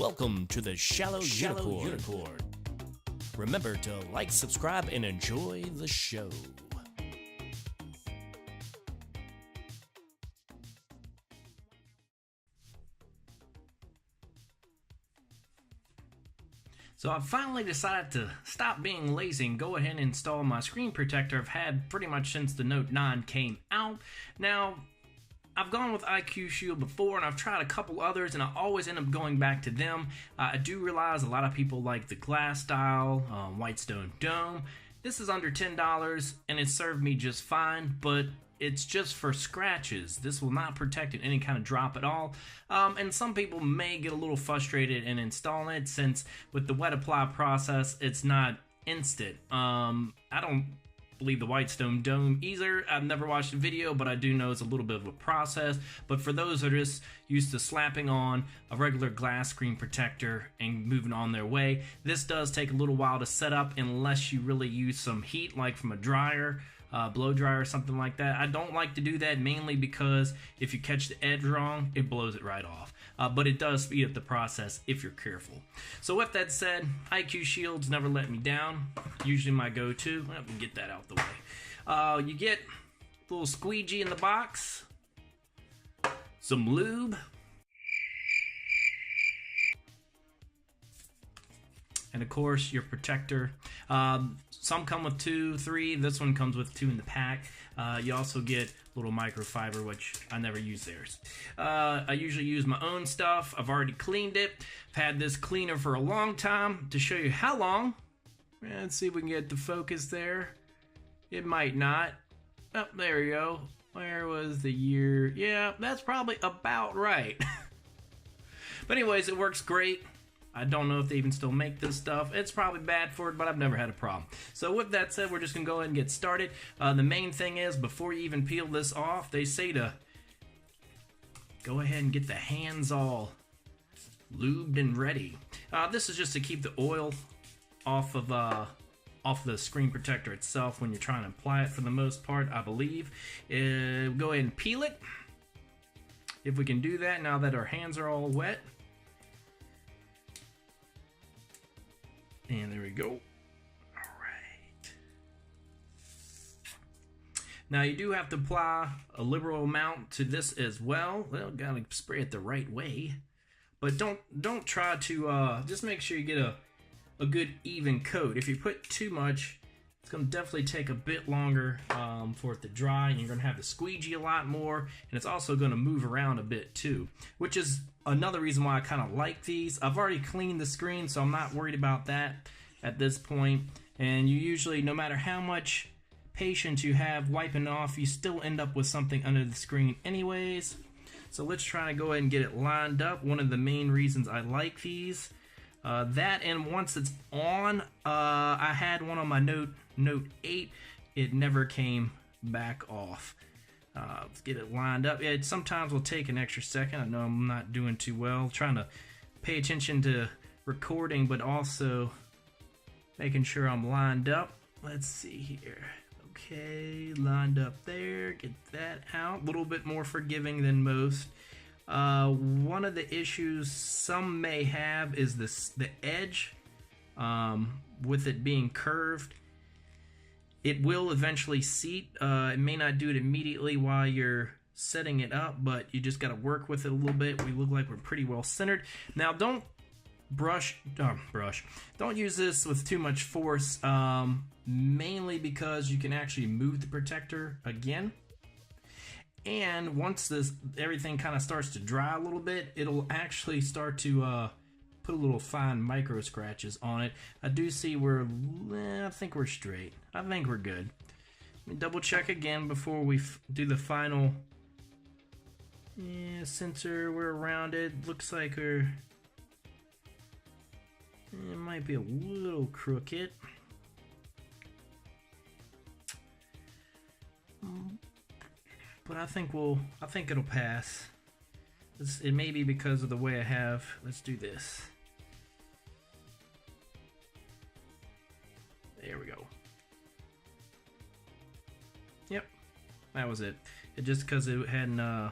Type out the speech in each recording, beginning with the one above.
Welcome to the Shallow Unicorn. Remember to like, subscribe, and enjoy the show. So I've finally decided to stop being lazy and go ahead and install my screen protector I've had pretty much since the Note 9 came out. Now, I've gone with iqshield before, and I've tried a couple others, and I always end up going back to them. I do realize a lot of people like the glass style, Whitestone Dome. This is under $10, and it served me just fine, but it's just for scratches. This will not protect any kind of drop at all. And some people may get a little frustrated in installing it, since with the wet apply process, it's not instant. I don't believe the Whitestone Dome either. I've never watched a video, but I do know it's a little bit of a process. But for those that are just used to slapping on a regular glass screen protector and moving on their way, this does take a little while to set up unless you really use some heat, like from a dryer, blow dryer or something like that. I don't like to do that, mainly because if you catch the edge wrong, it blows it right off. But it does speed up the process if you're careful. So with that said, iqshield's never let me down. Usually my go-to. Let me get that out the way. You get a little squeegee in the box, some lube, and of course your protector. Some come with 2, 3. This one comes with 2 in the pack. You also get little microfiber, which I never use theirs. I usually use my own stuff. I've already cleaned it. I've had this cleaner for a long time. To show you how long, let's see if we can get the focus there. It might not. Oh, there we go. Where was the year? Yeah, that's probably about right. But anyways, it works great. I don't know if they even still make this stuff. It's probably bad for it, but I've never had a problem. So with that said, we're just going to go ahead and get started. The main thing is, before you even peel this off, they say to go ahead and get the hands all lubed and ready. This is just to keep the oil off of the screen protector itself when you're trying to apply it, for the most part, I believe. Go ahead and peel it. If we can do that now that our hands are all wet. And there we go. All right. Now you do have to apply a liberal amount to this as well. Well, gotta spray it the right way. But don't try to just make sure you get a good even coat. If you put too much, it's gonna definitely take a bit longer for it to dry, and you're gonna have to squeegee a lot more, and it's also gonna move around a bit too, which is another reason why I kind of like these. I've already cleaned the screen, so I'm not worried about that at this point. And you usually, no matter how much patience you have wiping off, you still end up with something under the screen anyways. So let's try to go ahead and get it lined up. One of the main reasons I like these. That, and once it's on, I had one on my Note 8. It never came back off. Let's get it lined up. It sometimes will take an extra second. I know I'm not doing too well, trying to pay attention to recording, but also making sure I'm lined up. Let's see here. Okay, lined up there. Get that out. A little bit more forgiving than most. One of the issues some may have is the edge, with it being curved. It will eventually seat. It may not do it immediately while you're setting it up, but you just got to work with it a little bit. We look like we're pretty well centered. Now, don't don't use this with too much force, mainly because you can actually move the protector again. And once everything kind of starts to dry a little bit, it'll actually start to put a little fine micro scratches on it. I do see I think we're straight. I think we're good. Let me double check again before we do the final. Yeah, sensor, we're around it. Looks like it might be a little crooked. But I think it'll pass. It may be because of the way I have. Let's do this. There we go. Yep, that was it. Just because it hadn't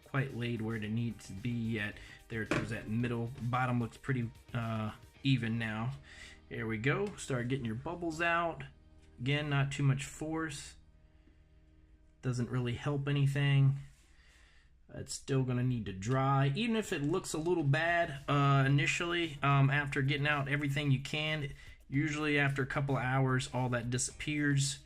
quite laid where it needed to be yet. there towards that middle. Bottom looks pretty even now. There we go. Start getting your bubbles out. Again, not too much force. Doesn't really help anything. It's still going to need to dry. Even if it looks a little bad initially, after getting out everything you can, usually after a couple of hours, all that disappears.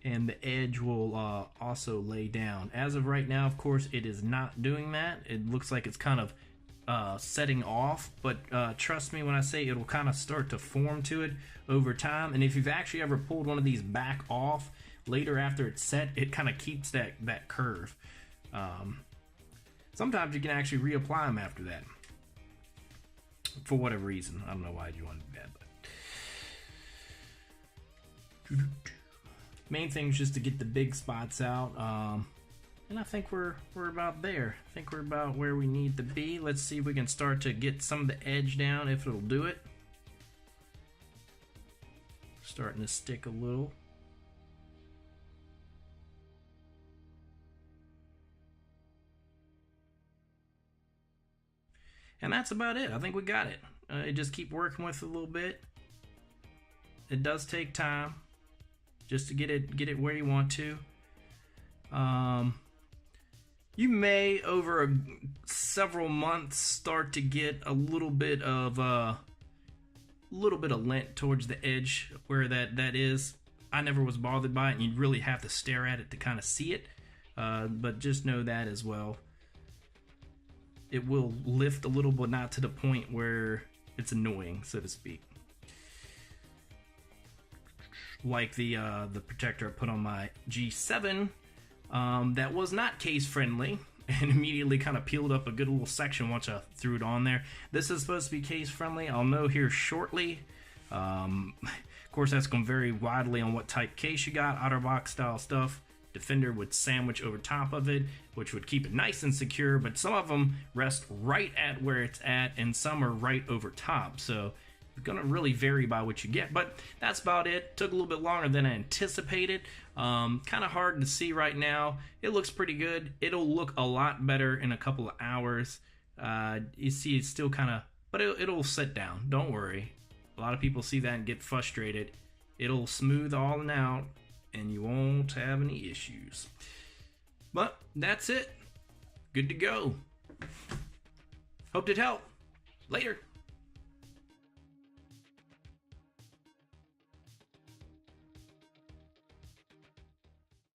And the edge will also lay down. As of right now, of course, it is not doing that. It looks like it's kind of setting off, but trust me when I say it'll kind of start to form to it over time. And if you've actually ever pulled one of these back off later after it's set, it kind of keeps that curve. Sometimes you can actually reapply them after that for whatever reason. I don't know why you want to do that, but main thing is just to get the big spots out. And I think we're about there. I think we're about where we need to be. Let's see if we can start to get some of the edge down, if it'll do it. Starting to stick a little. And that's about it. I think we got it. Just keep working with it a little bit. It does take time just to get it where you want to. You may over several months start to get a little bit of lint towards the edge where that is. I never was bothered by it, and you'd really have to stare at it to kind of see it. But just know that as well. It will lift a little, but not to the point where it's annoying, so to speak. Like the protector I put on my G7 that was not case friendly and immediately kind of peeled up a good little section once I threw it on there. This is supposed to be case friendly. I'll know here shortly. Of course, that's going to vary widely on what type case you got. OtterBox style stuff. Defender would sandwich over top of it, which would keep it nice and secure, but some of them rest right at where it's at, and some are right over top. So it's going to really vary by what you get, but that's about it. Took a little bit longer than I anticipated. Kind of hard to see right now. It looks pretty good. It'll look a lot better in a couple of hours. You see it's still kind of, but it'll sit down. Don't worry. A lot of people see that and get frustrated. It'll smooth all out, and you won't have any issues. But that's it. Good to go. Hope it helped. Later.